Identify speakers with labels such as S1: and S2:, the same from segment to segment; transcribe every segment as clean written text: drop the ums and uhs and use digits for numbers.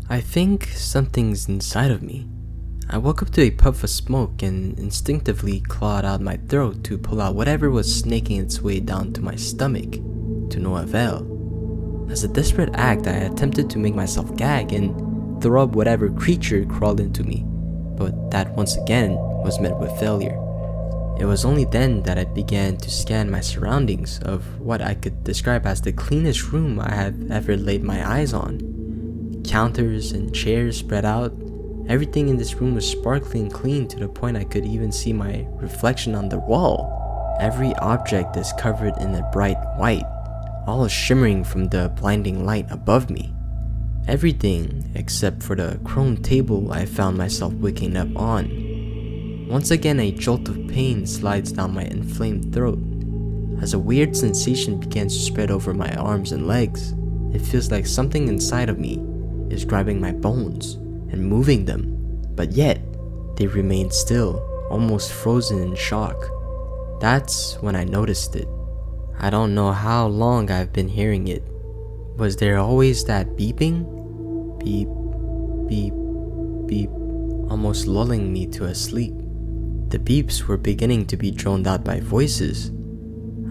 S1: I think something's inside of me. I woke up to a puff of smoke and instinctively clawed out my throat to pull out whatever was snaking its way down to my stomach, to no avail. As a desperate act, I attempted to make myself gag and throw up whatever creature crawled into me, but that once again was met with failure. It was only then that I began to scan my surroundings of what I could describe as the cleanest room I have ever laid my eyes on. Counters and chairs spread out. Everything in this room was sparkling clean to the point I could even see my reflection on the wall. Every object is covered in a bright white, all shimmering from the blinding light above me. Everything except for the chrome table I found myself waking up on. Once again, a jolt of pain slides down my inflamed throat. As a weird sensation begins to spread over my arms and legs, it feels like something inside of me is grabbing my bones and moving them, but yet they remain still, almost frozen in shock. That's when I noticed it. I don't know how long I've been hearing it. Was there always that beeping? Beep, beep, beep, almost lulling me to a sleep. The beeps were beginning to be drowned out by voices.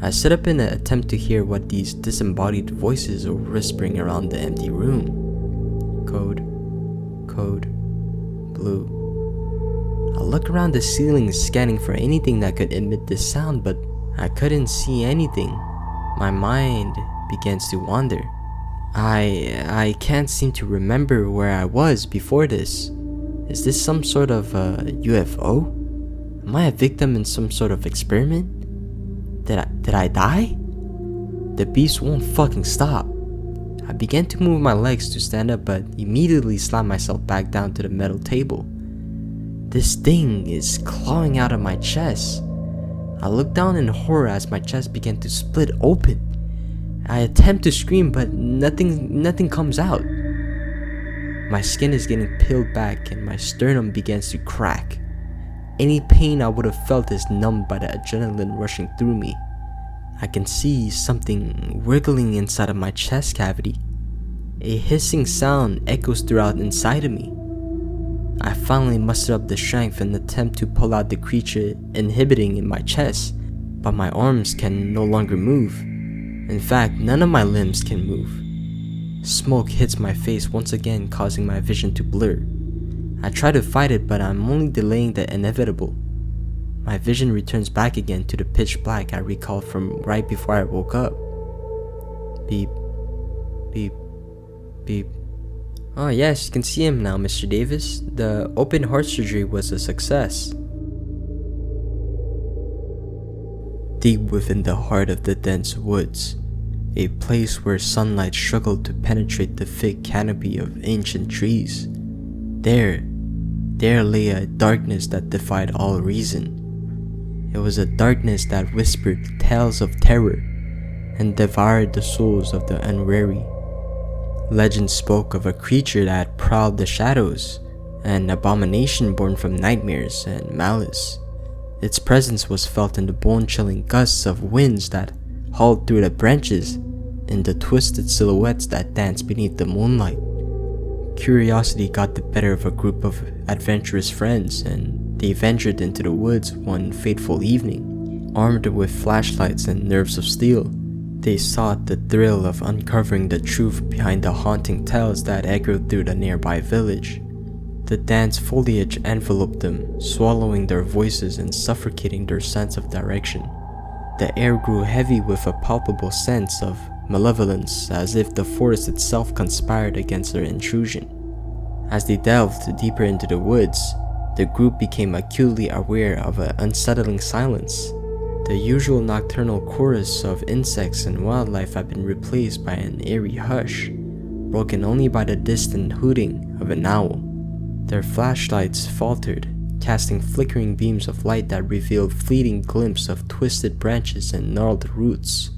S1: I stood up in an attempt to hear what these disembodied voices were whispering around the empty room. Code, blue. I looked around the ceiling, scanning for anything that could emit this sound, but I couldn't see anything. My mind begins to wander. I can't seem to remember where I was before this. Is this some sort of UFO? Am I a victim in some sort of experiment? Did I die? The beast won't fucking stop. I began to move my legs to stand up, but immediately slammed myself back down to the metal table. This thing is clawing out of my chest. I looked down in horror as my chest began to split open. I attempt to scream, but nothing comes out. My skin is getting peeled back and my sternum begins to crack. Any pain I would have felt is numbed by the adrenaline rushing through me. I can see something wiggling inside of my chest cavity. A hissing sound echoes throughout inside of me. I finally muster up the strength and attempt to pull out the creature inhibiting in my chest, but my arms can no longer move. In fact, none of my limbs can move. Smoke hits my face once again, causing my vision to blur. I try to fight it, but I'm only delaying the inevitable. My vision returns back again to the pitch black I recall from right before I woke up. Beep, beep, beep. Oh yes, you can see him now, Mr. Davis. The open heart surgery was a success. Deep within the heart of the dense woods, a place where sunlight struggled to penetrate the thick canopy of ancient trees, there lay a darkness that defied all reason. It was a darkness that whispered tales of terror and devoured the souls of the unwary. Legend spoke of a creature that prowled the shadows, an abomination born from nightmares and malice. Its presence was felt in the bone-chilling gusts of winds that hauled through the branches, in the twisted silhouettes that danced beneath the moonlight. Curiosity got the better of a group of adventurous friends, and they ventured into the woods one fateful evening. Armed with flashlights and nerves of steel, they sought the thrill of uncovering the truth behind the haunting tales that echoed through the nearby village. The dense foliage enveloped them, swallowing their voices and suffocating their sense of direction. The air grew heavy with a palpable sense of malevolence, as if the forest itself conspired against their intrusion. As they delved deeper into the woods, the group became acutely aware of an unsettling silence. The usual nocturnal chorus of insects and wildlife had been replaced by an eerie hush, broken only by the distant hooting of an owl. Their flashlights faltered, casting flickering beams of light that revealed fleeting glimpses of twisted branches and gnarled roots.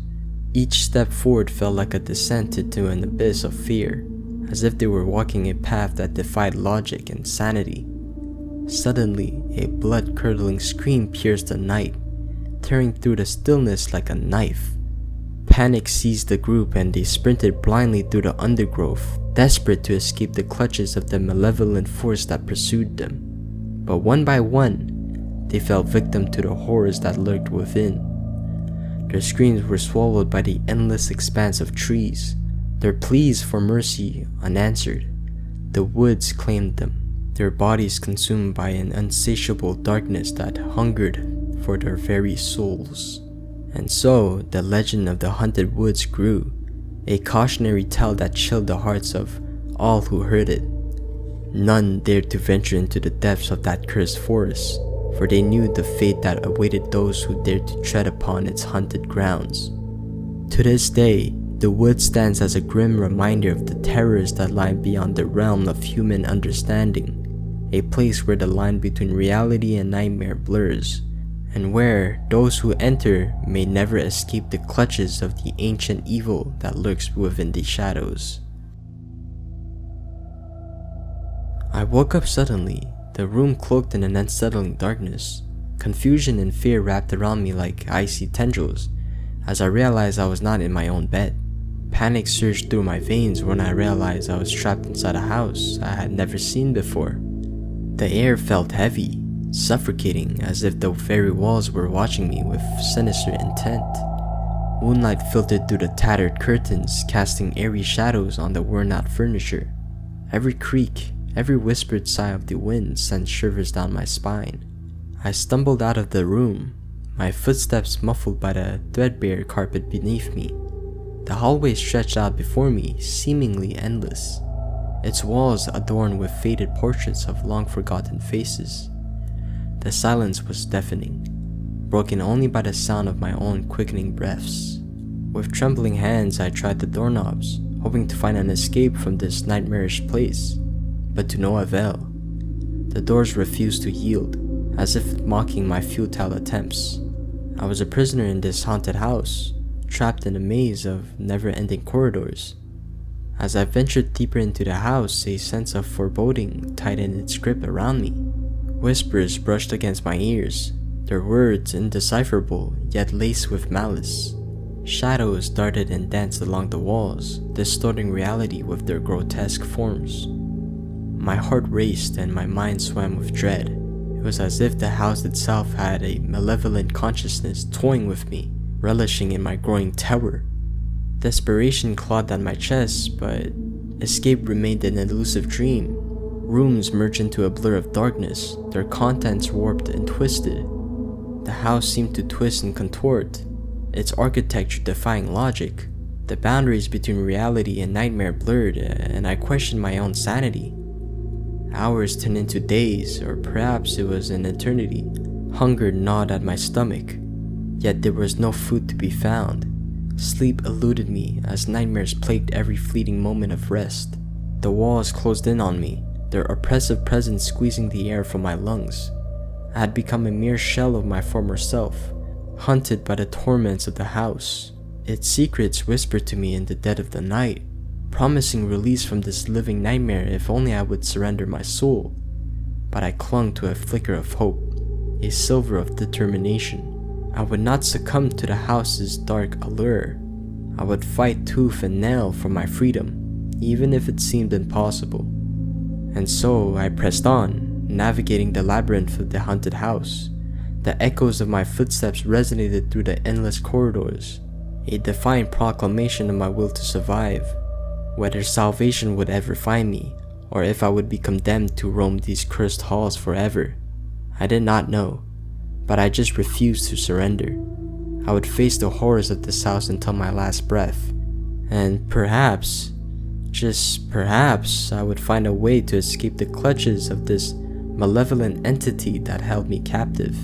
S1: Each step forward felt like a descent into an abyss of fear, as if they were walking a path that defied logic and sanity. Suddenly, a blood-curdling scream pierced the night, tearing through the stillness like a knife. Panic seized the group and they sprinted blindly through the undergrowth, desperate to escape the clutches of the malevolent force that pursued them. But one by one, they fell victim to the horrors that lurked within. Their screams were swallowed by the endless expanse of trees, their pleas for mercy unanswered. The woods claimed them, their bodies consumed by an insatiable darkness that hungered for their very souls. And so, the legend of the haunted woods grew, a cautionary tale that chilled the hearts of all who heard it. None dared to venture into the depths of that cursed forest, for they knew the fate that awaited those who dared to tread upon its haunted grounds. To this day, the wood stands as a grim reminder of the terrors that lie beyond the realm of human understanding, a place where the line between reality and nightmare blurs, and where those who enter may never escape the clutches of the ancient evil that lurks within the shadows. I woke up suddenly, the room cloaked in an unsettling darkness. Confusion and fear wrapped around me like icy tendrils as I realized I was not in my own bed. Panic surged through my veins when I realized I was trapped inside a house I had never seen before. The air felt heavy, suffocating, as if the very walls were watching me with sinister intent. Moonlight filtered through the tattered curtains, casting eerie shadows on the worn-out furniture. Every creak, every whispered sigh of the wind sent shivers down my spine. I stumbled out of the room, my footsteps muffled by the threadbare carpet beneath me. The hallway stretched out before me, seemingly endless, its walls adorned with faded portraits of long-forgotten faces. The silence was deafening, broken only by the sound of my own quickening breaths. With trembling hands, I tried the doorknobs, hoping to find an escape from this nightmarish place, but to no avail. The doors refused to yield, as if mocking my futile attempts. I was a prisoner in this haunted house, trapped in a maze of never-ending corridors. As I ventured deeper into the house, a sense of foreboding tightened its grip around me. Whispers brushed against my ears, their words indecipherable yet laced with malice. Shadows darted and danced along the walls, distorting reality with their grotesque forms. My heart raced and my mind swam with dread. It was as if the house itself had a malevolent consciousness toying with me, relishing in my growing terror. Desperation clawed at my chest, but escape remained an elusive dream. Rooms merged into a blur of darkness, their contents warped and twisted. The house seemed to twist and contort, its architecture defying logic. The boundaries between reality and nightmare blurred, and I questioned my own sanity. Hours turned into days, or perhaps it was an eternity. Hunger gnawed at my stomach, yet there was no food to be found. Sleep eluded me as nightmares plagued every fleeting moment of rest. The walls closed in on me, their oppressive presence squeezing the air from my lungs. I had become a mere shell of my former self, hunted by the torments of the house. Its secrets whispered to me in the dead of the night, promising release from this living nightmare if only I would surrender my soul. But I clung to a flicker of hope, a silver of determination. I would not succumb to the house's dark allure. I would fight tooth and nail for my freedom, even if it seemed impossible. And so I pressed on, navigating the labyrinth of the haunted house. The echoes of my footsteps resonated through the endless corridors, a defiant proclamation of my will to survive. Whether salvation would ever find me, or if I would be condemned to roam these cursed halls forever, I did not know, but I just refused to surrender. I would face the horrors of this house until my last breath, and perhaps, just perhaps, I would find a way to escape the clutches of this malevolent entity that held me captive.